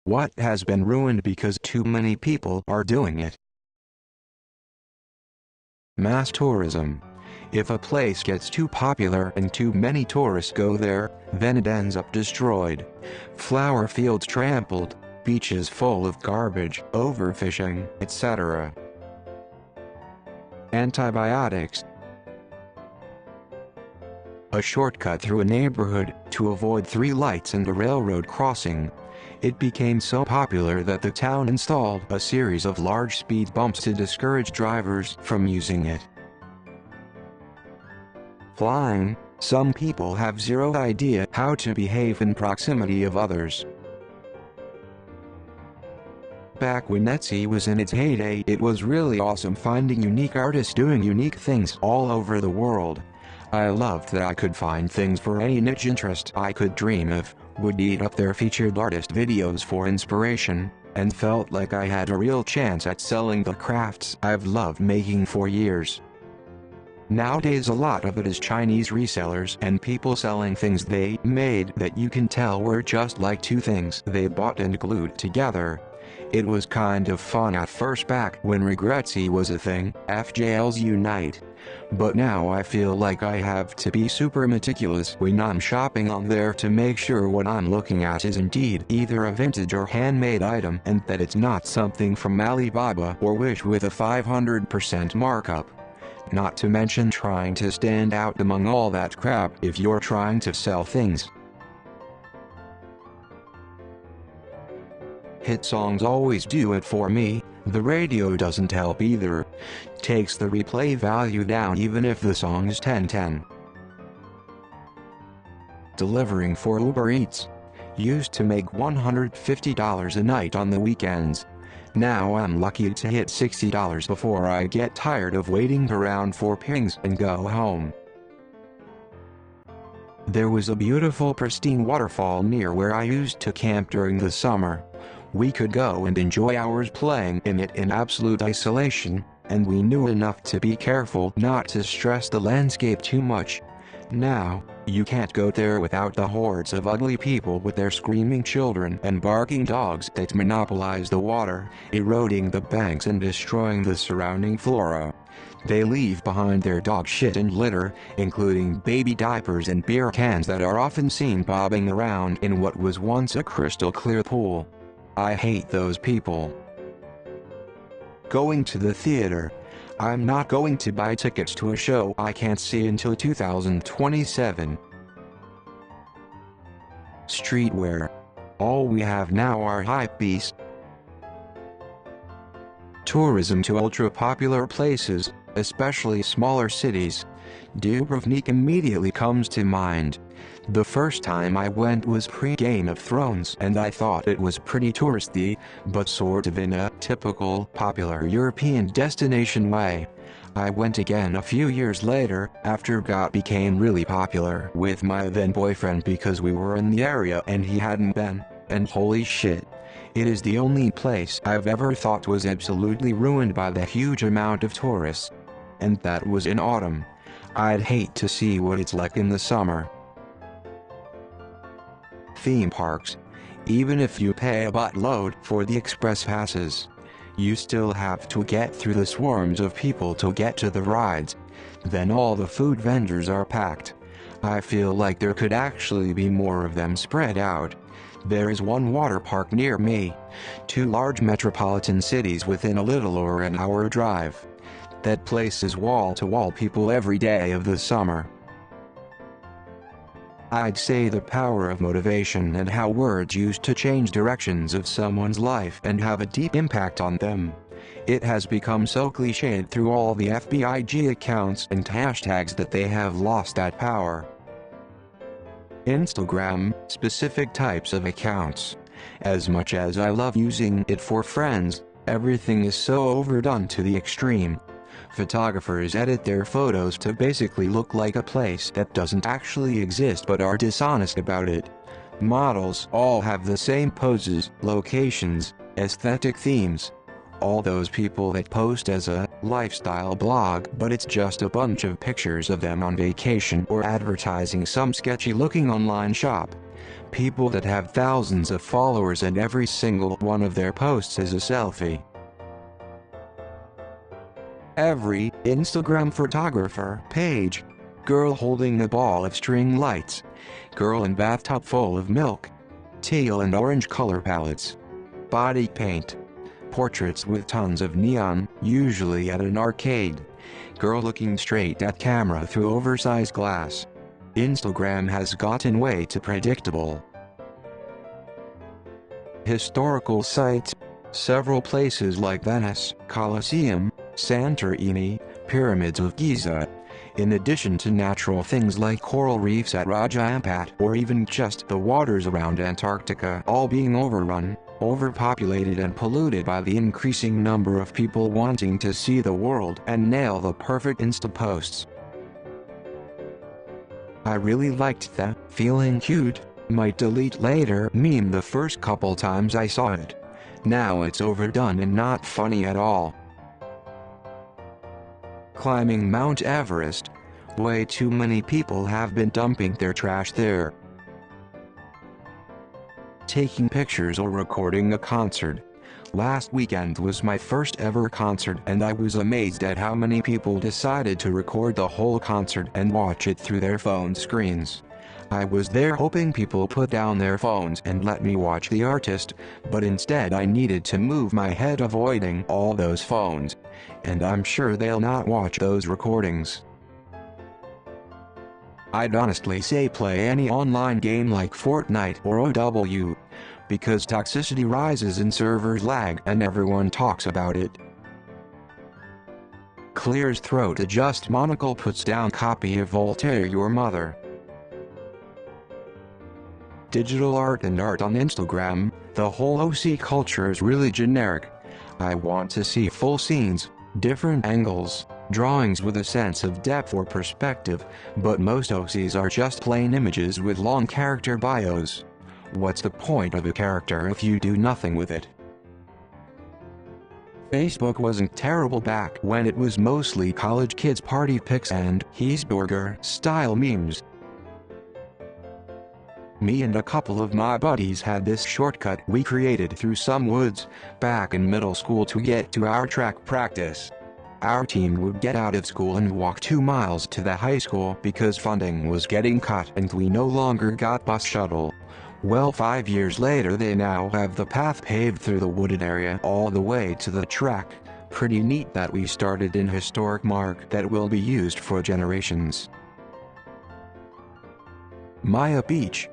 What has been ruined because too many people are doing it? Mass tourism. If a place gets too popular and too many tourists go there, then it ends up destroyed. Flower fields trampled, beaches full of garbage, overfishing, etc. Antibiotics. A shortcut through a neighborhood, to avoid 3 lights and a railroad crossing. It became so popular that the town installed a series of large speed bumps to discourage drivers from using it. Flying. Some people have zero idea how to behave in proximity of others. Back when Etsy was in its heyday, it was really awesome finding unique artists doing unique things all over the world. I loved that I could find things for any niche interest I could dream of, would eat up their featured artist videos for inspiration, and felt like I had a real chance at selling the crafts I've loved making for years. Nowadays a lot of it is Chinese resellers and people selling things they made that you can tell were just like 2 things they bought and glued together. It was kind of fun at first back when Regretsy was a thing, FJLs unite. But now I feel like I have to be super meticulous when I'm shopping on there to make sure what I'm looking at is indeed either a vintage or handmade item and that it's not something from Alibaba or Wish with a 500% markup. Not to mention trying to stand out among all that crap if you're trying to sell things. Hit songs always do it for me. The radio doesn't help either. Takes the replay value down even if the song is 10/10. Delivering for Uber Eats. Used to make $150 a night on the weekends. Now I'm lucky to hit $60 before I get tired of waiting around for pings and go home. There was a beautiful pristine waterfall near where I used to camp during the summer. We could go and enjoy hours playing in it in absolute isolation, and we knew enough to be careful not to stress the landscape too much. Now, you can't go there without the hordes of ugly people with their screaming children and barking dogs that monopolize the water, eroding the banks and destroying the surrounding flora. They leave behind their dog shit and litter, including baby diapers and beer cans that are often seen bobbing around in what was once a crystal clear pool. I hate those people. Going to the theater. I'm not going to buy tickets to a show I can't see until 2027. Streetwear. All we have now are hypebeasts. Tourism to ultra-popular places, especially smaller cities. Dubrovnik immediately comes to mind. The first time I went was pre-Game of Thrones and I thought it was pretty touristy, but sort of in a typical popular European destination way. I went again a few years later, after it became really popular with my then boyfriend because we were in the area and he hadn't been, and holy shit. It is the only place I've ever thought was absolutely ruined by the huge amount of tourists. And that was in autumn. I'd hate to see what it's like in the summer. Theme parks. Even if you pay a buttload for the express passes, you still have to get through the swarms of people to get to the rides. Then all the food vendors are packed. I feel like there could actually be more of them spread out. There is one water park near me. 2 large metropolitan cities within a little over an hour drive. That place is wall-to-wall people every day of the summer. I'd say the power of motivation and how words used to change directions of someone's life and have a deep impact on them. It has become so cliched through all the FBIG accounts and hashtags that they have lost that power. Instagram, specific types of accounts. As much as I love using it for friends, everything is so overdone to the extreme. Photographers edit their photos to basically look like a place that doesn't actually exist but are dishonest about it. Models all have the same poses, locations, aesthetic themes. All those people that post as a lifestyle blog, but it's just a bunch of pictures of them on vacation or advertising some sketchy looking online shop. People that have thousands of followers and every single one of their posts is a selfie. Every Instagram photographer page. Girl holding a ball of string lights. Girl in bathtub full of milk. Teal and orange color palettes. Body paint. Portraits with tons of neon, usually at an arcade. Girl looking straight at camera through oversized glass. Instagram has gotten way too predictable. Historical sites. Several places like Venice, Colosseum, Santorini, Pyramids of Giza. In addition to natural things like coral reefs at Raja Ampat or even just the waters around Antarctica all being overrun, overpopulated and polluted by the increasing number of people wanting to see the world and nail the perfect Insta posts. I really liked the "feeling cute, might delete later" meme the first couple times I saw it. Now it's overdone and not funny at all. Climbing Mount Everest. Way too many people have been dumping their trash there. Taking pictures or recording a concert. Last weekend was my first ever concert and I was amazed at how many people decided to record the whole concert and watch it through their phone screens. I was there hoping people put down their phones and let me watch the artist, but instead I needed to move my head avoiding all those phones. And I'm sure they'll not watch those recordings. I'd honestly say play any online game like Fortnite or OW, because toxicity rises and servers lag and everyone talks about it. Clears throat adjust monocle puts down copy of Voltaire your mother. Digital art and art on Instagram. The whole OC culture is really generic. I want to see full scenes, different angles, drawings with a sense of depth or perspective, but most OCs are just plain images with long character bios. What's the point of a character if you do nothing with it? Facebook wasn't terrible back when it was mostly college kids' party pics and cheeseburger-style memes. Me and a couple of my buddies had this shortcut we created through some woods back in middle school to get to our track practice. Our team would get out of school and walk 2 miles to the high school because funding was getting cut and we no longer got bus shuttle. Well, 5 years later they now have the path paved through the wooded area all the way to the track. Pretty neat that we started an historic mark that will be used for generations. Maya Beach.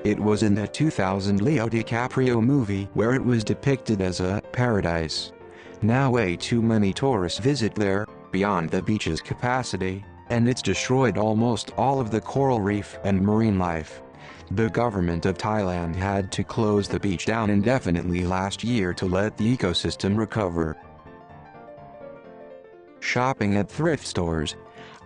It was in the 2000 Leo DiCaprio movie where it was depicted as a paradise. Now way too many tourists visit there, beyond the beach's capacity, and it's destroyed almost all of the coral reef and marine life. The government of Thailand had to close the beach down indefinitely last year to let the ecosystem recover. Shopping at thrift stores.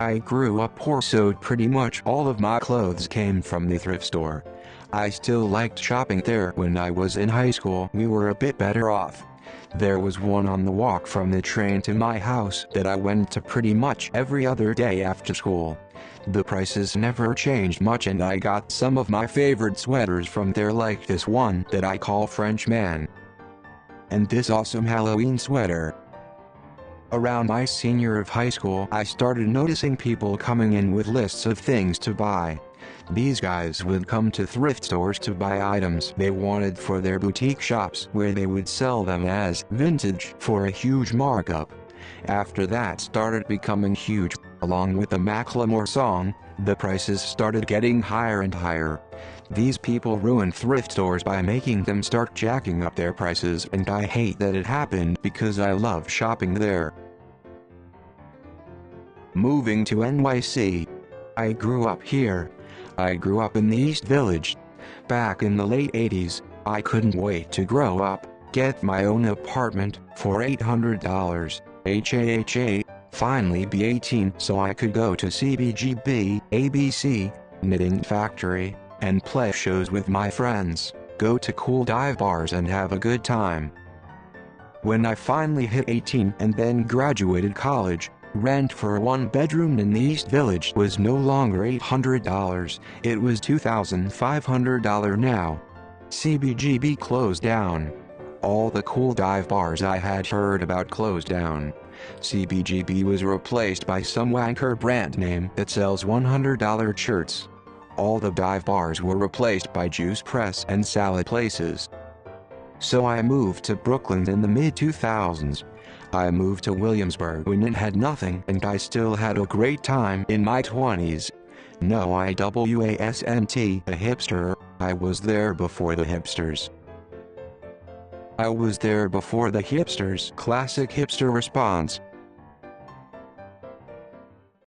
I grew up poor, so pretty much all of my clothes came from the thrift store. I still liked shopping there. When I was in high school, we were a bit better off. There was one on the walk from the train to my house that I went to pretty much every other day after school. The prices never changed much and I got some of my favorite sweaters from there, like this one that I call Frenchman. And this awesome Halloween sweater. Around my senior of high school, I started noticing people coming in with lists of things to buy. These guys would come to thrift stores to buy items they wanted for their boutique shops where they would sell them as vintage for a huge markup. After that started becoming huge, along with the Macklemore song, the prices started getting higher and higher. These people ruin thrift stores by making them start jacking up their prices, and I hate that it happened because I love shopping there. Moving to NYC. I grew up here. I grew up in the East Village. Back in the late 80s, I couldn't wait to grow up, get my own apartment for $800, HAHA, finally be 18 so I could go to CBGB, ABC, Knitting Factory, and play shows with my friends, go to cool dive bars and have a good time. When I finally hit 18 and then graduated college, rent for a one-bedroom in the East Village was no longer $800, it was $2,500 now. CBGB closed down. All the cool dive bars I had heard about closed down. CBGB was replaced by some wanker brand name that sells $100 shirts. All the dive bars were replaced by juice press and salad places. So I moved to Brooklyn in the mid-2000s. I moved to Williamsburg when it had nothing and I still had a great time in my 20s. No, I wasn't a hipster, I was there before the hipsters. I was there before the hipsters. Classic hipster response.